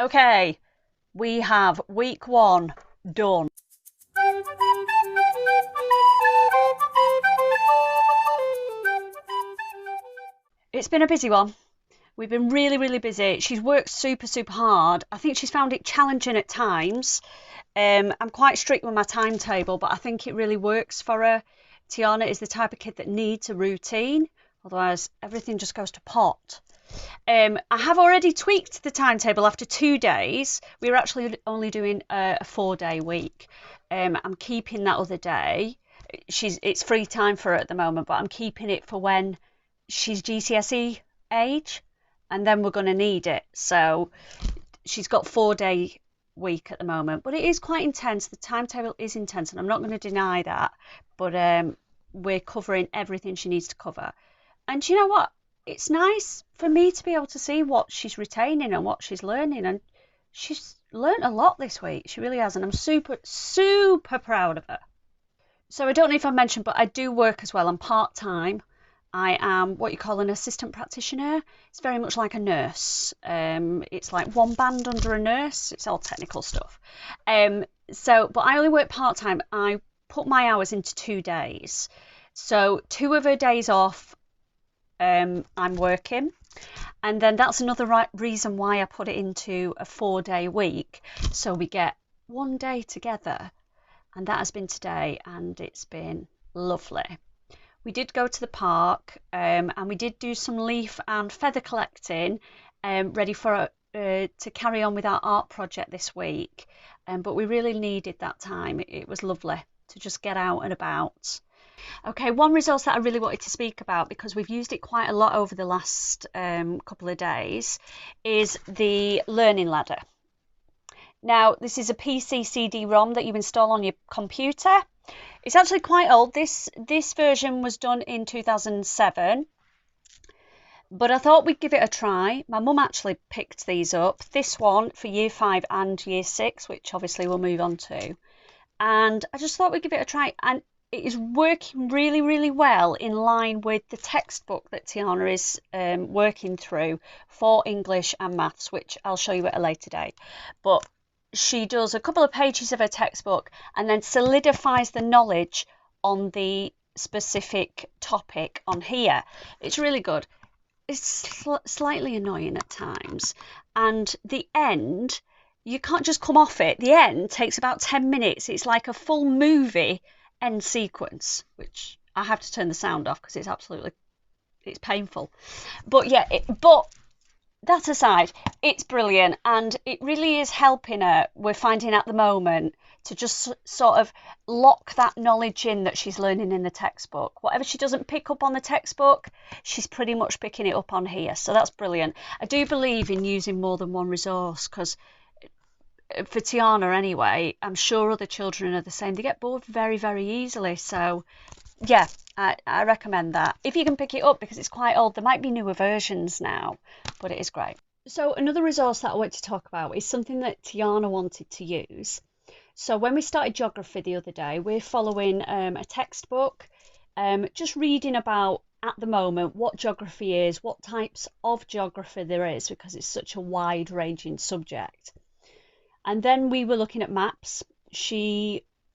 Okay, we have week 1 done. It's been a busy one. We've been really busy. She's worked super hard. I think she's found it challenging at times. I'm quite strict with my timetable, but I think it really works for her. Tiana is the type of kid that needs a routine, otherwise everything just goes to pot. I have already tweaked the timetable after 2 days. We were actually only doing a 4-day week. I'm keeping that other day. It's free time for her at the moment, but I'm keeping it for when she's GCSE age, and then we're going to need it. So she's got 4-day week at the moment, but it is quite intense. The timetable is intense, and I'm not going to deny that, but we're covering everything she needs to cover. And you know what? It's nice for me to be able to see what she's retaining and what she's learning, and she's learnt a lot this week. She really has, and I'm super proud of her. So I don't know if I mentioned, but I do work as well. I'm part-time. I am what you call an assistant practitioner. It's very much like a nurse. It's like one band under a nurse. It's all technical stuff. But I only work part-time. I put my hours into 2 days. So 2 of her days off, I'm working. And then that's another reason why I put it into a 4-day week. So we get 1 day together. And that has been today, and it's been lovely. We did go to the park, and we did do some leaf and feather collecting, ready for to carry on with our art project this week. But we really needed that time. It was lovely to just get out and about. Okay, one resource that I really wanted to speak about, because we've used it quite a lot over the last couple of days, is the Learning Ladder. Now, this is a PC CD-ROM that you install on your computer. It's actually quite old. This version was done in 2007, but I thought we'd give it a try. My mum actually picked these up. This one for year 5 and year 6, which obviously we'll move on to. And I just thought we'd give it a try, and it is working really well in line with the textbook that Tiana is working through for English and maths, which I'll show you at a later date. But she does a couple of pages of her textbook and then solidifies the knowledge on the specific topic on here. It's really good. It's slightly annoying at times, and the end, you can't just come off it. The end takes about 10 minutes. It's like a full movie end sequence, which I have to turn the sound off because it's painful. But yeah, but that aside, it's brilliant, and it really is helping her. We're finding at the moment to just sort of lock that knowledge in that she's learning in the textbook. Whatever she doesn't pick up on the textbook, she's pretty much picking it up on here. So that's brilliant. I do believe in using more than one resource, because for Tiana anyway, I'm sure other children are the same. They get bored very easily. So yeah, I recommend that if you can pick it up, because it's quite old. There might be newer versions now, but it is great. So another resource that I want to talk about is something that Tiana wanted to use. So when we started geography the other day, we're following a textbook, just reading about at the moment what geography is, what types of geography there is, because it's such a wide ranging subject. And then we were looking at maps.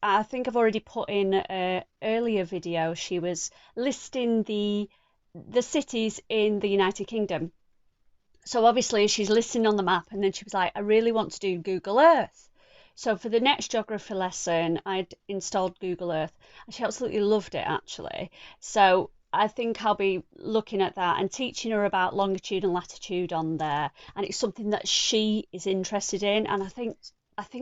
I think I've already put in an earlier video. She was listing the cities in the United Kingdom. So obviously she's listening on the map, and then she was like, I really want to do Google Earth. So for the next geography lesson, I'd installed Google Earth, and she absolutely loved it actually. So I think I'll be looking at that and teaching her about longitude and latitude on there. And it's something that she is interested in, and I think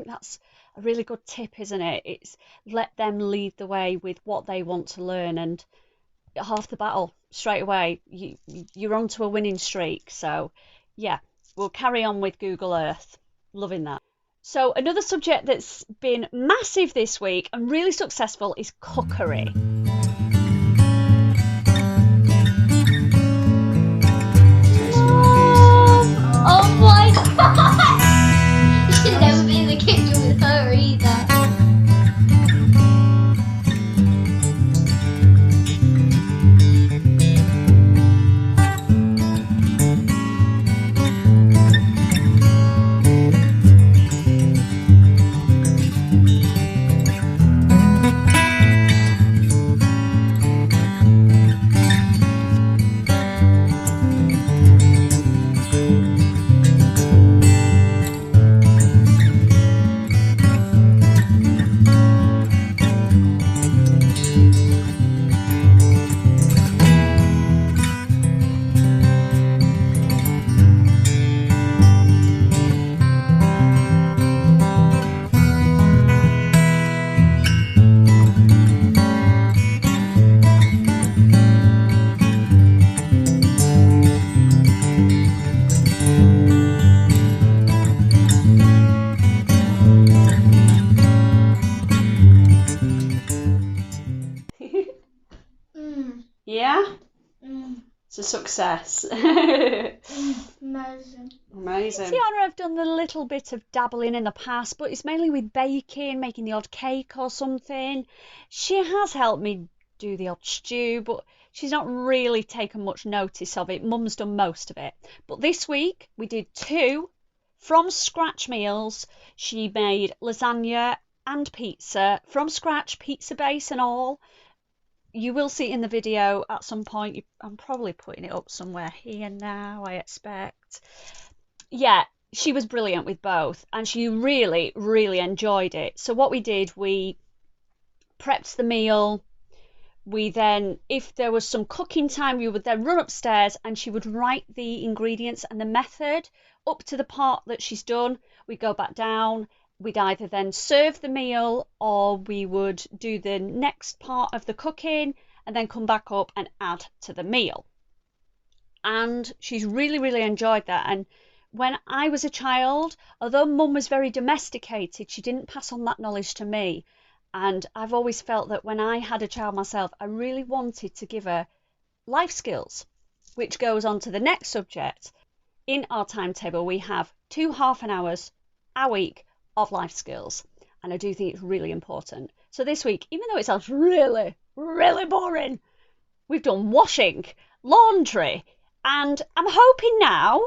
that's a really good tip, isn't it? It's let them lead the way with what they want to learn, and half the battle straight away. You're onto a winning streak. So yeah, we'll carry on with Google Earth. Loving that. So another subject that's been massive this week and really successful is cookery. Oh my god! You should never be in the kitchen with her either. It's a success. Amazing. Amazing. Tiana, I've done a little bit of dabbling in the past, but it's mainly with baking, making the odd cake or something. She has helped me do the odd stew, but she's not really taken much notice of it. Mum's done most of it. But this week we did 2 from scratch meals. She made lasagna and pizza from scratch, pizza base and all. You will see it in the video at some point. I'm probably putting it up somewhere here now, I expect. Yeah, she was brilliant with both, and she really, really enjoyed it. So what we did, we prepped the meal. We then, if there was some cooking time, we would then run upstairs and she would write the ingredients and the method up to the part that she's done. We'd go back down. We'd either then serve the meal or we would do the next part of the cooking and then come back up and add to the meal. And she's really, really enjoyed that. And when I was a child, although Mum was very domesticated, she didn't pass on that knowledge to me. And I've always felt that when I had a child myself, I really wanted to give her life skills, which goes on to the next subject. In our timetable, we have 2 half-an hours a week of life skills, and I do think it's really important. So this week, even though it sounds really, really boring, we've done washing, laundry, and I'm hoping now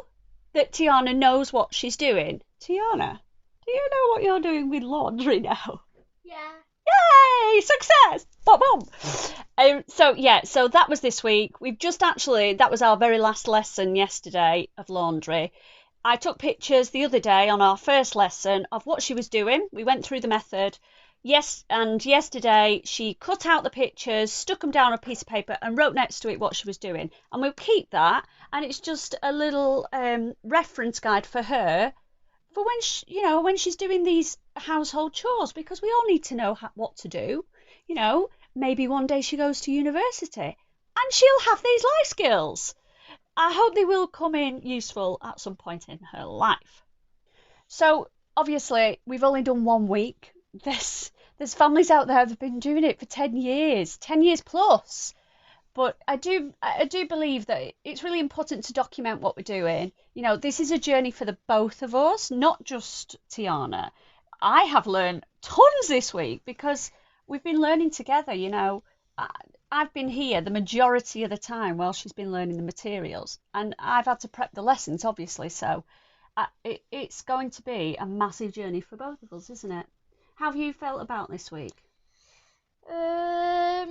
that Tiana knows what she's doing. Tiana, do you know what you're doing with laundry now? Yeah. Yay! Success! Boom, boom. So that was this week. We've just that was our very last lesson yesterday of laundry. I took pictures the other day on our first lesson of what she was doing. We went through the method. Yes, and yesterday she cut out the pictures, stuck them down on a piece of paper and wrote next to it what she was doing. And we'll keep that. And it's just a little reference guide for her for when she's doing these household chores, because we all need to know what to do. Maybe one day she goes to university and she'll have these life skills. I hope they will come in useful at some point in her life. So obviously we've only done 1 week. There's families out there that have been doing it for 10 years plus. But I do believe that it's really important to document what we're doing. This is a journey for the both of us, not just Tiana. I have learned tons this week because we've been learning together. I've been here the majority of the time while she's been learning the materials, and I've had to prep the lessons, obviously. So it's going to be a massive journey for both of us, isn't it? How have you felt about this week? I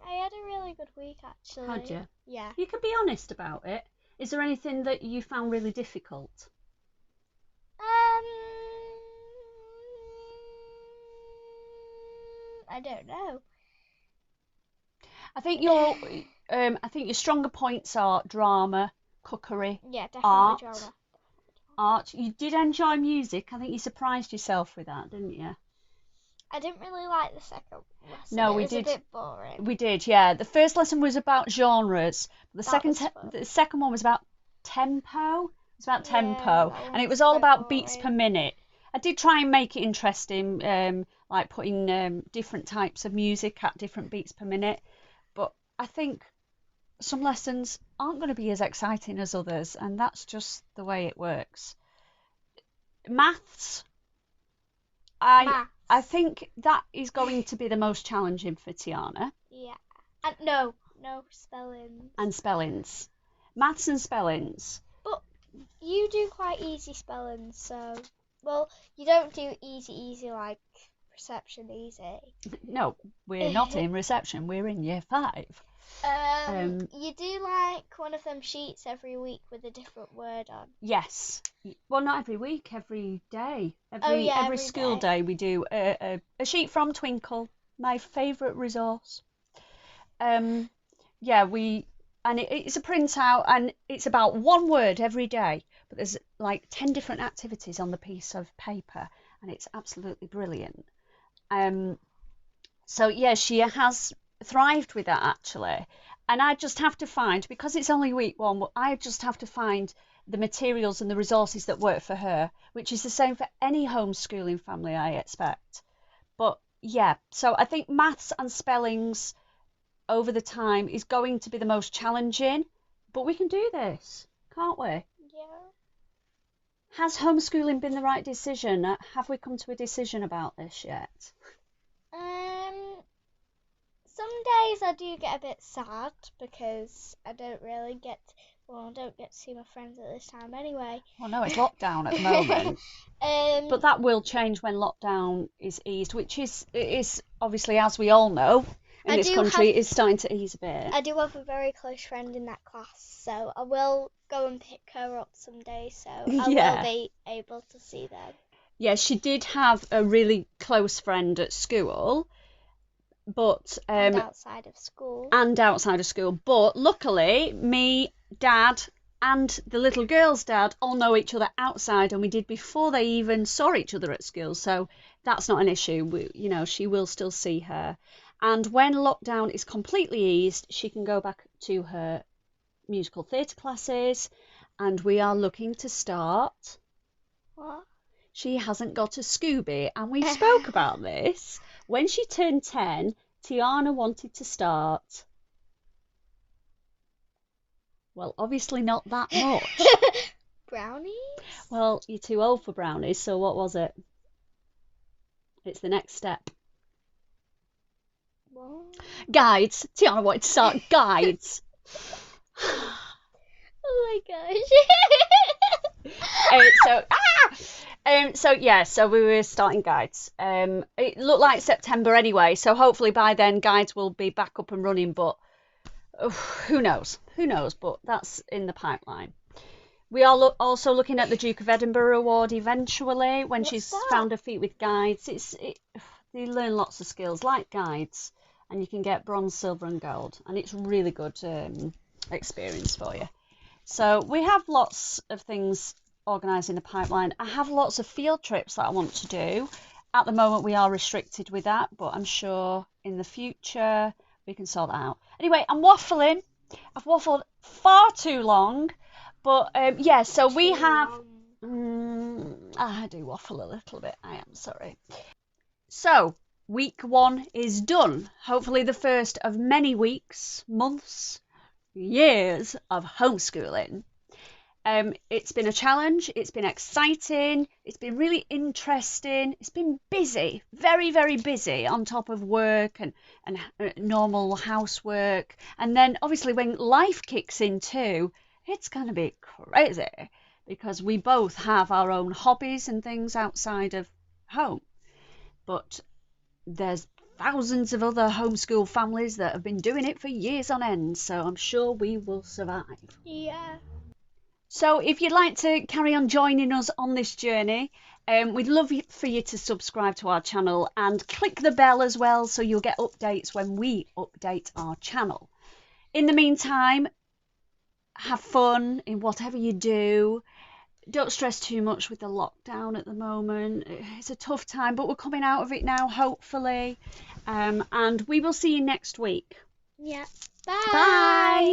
had a really good week, actually. Had you? Yeah. You can be honest about it. Is there anything that you found really difficult? I don't know. I think your stronger points are drama, cookery, Yeah, definitely art. drama. Art. You did enjoy music. I think you surprised yourself with that, didn't you? I didn't really like the second lesson. No, it was a bit boring. We did, yeah. The first lesson was about genres. The second one was about tempo. It's about tempo, and it was all about beats per minute. I did try and make it interesting, like putting different types of music at different beats per minute. But I think some lessons aren't going to be as exciting as others, and that's just the way it works. Maths. I think that is going to be the most challenging for Tiana. Yeah. And no spellings. And spellings. Maths and spellings. But you do quite easy spellings, so... Well, you don't do easy like reception easy. No, we're not in reception. We're in year 5. You do like one of them sheets every week with a different word on. Yes. Well, not every week, every day. Every school day we do a sheet from Twinkle, my favourite resource. It's a printout, and it's about 1 word every day, but there's like 10 different activities on the piece of paper, and it's absolutely brilliant. She has thrived with that, actually. And I just have to find, because it's only week 1, I just have to find the materials and the resources that work for her, which is the same for any homeschooling family, I expect. But yeah, so I think maths and spellings over the time is going to be the most challenging, but we can do this, can't we? Yeah. Has homeschooling been the right decision? Have we come to a decision about this yet? Some days I do get a bit sad because I don't get to see my friends at this time anyway. Well, no, it's lockdown at the moment. But that will change when lockdown is eased, which is obviously, as we all know, in this country, is starting to ease a bit. I do have a very close friend in that class, so I will go and pick her up someday, so I will be able to see them. Yeah, she did have a really close friend at school, but and outside of school. But luckily, me, Dad, and the little girl's dad all know each other outside, and we did before they even saw each other at school, so that's not an issue. She will still see her. And when lockdown is completely eased, she can go back to her musical theatre classes, and we are looking to start. What? She hasn't got a Scooby, and we spoke about this. When she turned 10, Tiana wanted to start. Well, obviously not that much. Brownies? Well, you're too old for brownies, so what was it? It's the next step. What? Guides. Tiana wanted to start guides. Oh my gosh. So we were starting guides. It looked like September anyway, so hopefully by then guides will be back up and running, but who knows, but that's in the pipeline. We are also looking at the Duke of Edinburgh Award eventually, when she's found her feet with guides. They learn lots of skills like guides, and you can get bronze, silver and gold, and it's really good experience for you. So we have lots of things organised in the pipeline. I have lots of field trips that I want to do. At the moment we are restricted with that, but I'm sure in the future we can sort that out. Anyway, I'm waffling. I've waffled far too long, but so we have... I do waffle a little bit, I am sorry. So, week 1 is done. Hopefully the first of many weeks, months, years of homeschooling. It's been a challenge, it's been exciting, it's been really interesting, it's been busy, very, very busy on top of work and normal housework. And then obviously when life kicks in too, it's going to be crazy because we both have our own hobbies and things outside of home. But there's thousands of other homeschool families that have been doing it for years on end, so I'm sure we will survive. Yeah. So if you'd like to carry on joining us on this journey, we'd love for you to subscribe to our channel and click the bell as well, so you'll get updates when we update our channel. In the meantime, have fun in whatever you do. Don't stress too much with the lockdown at the moment. It's a tough time, but we're coming out of it now, hopefully. And we will see you next week. Yeah. Bye. Bye.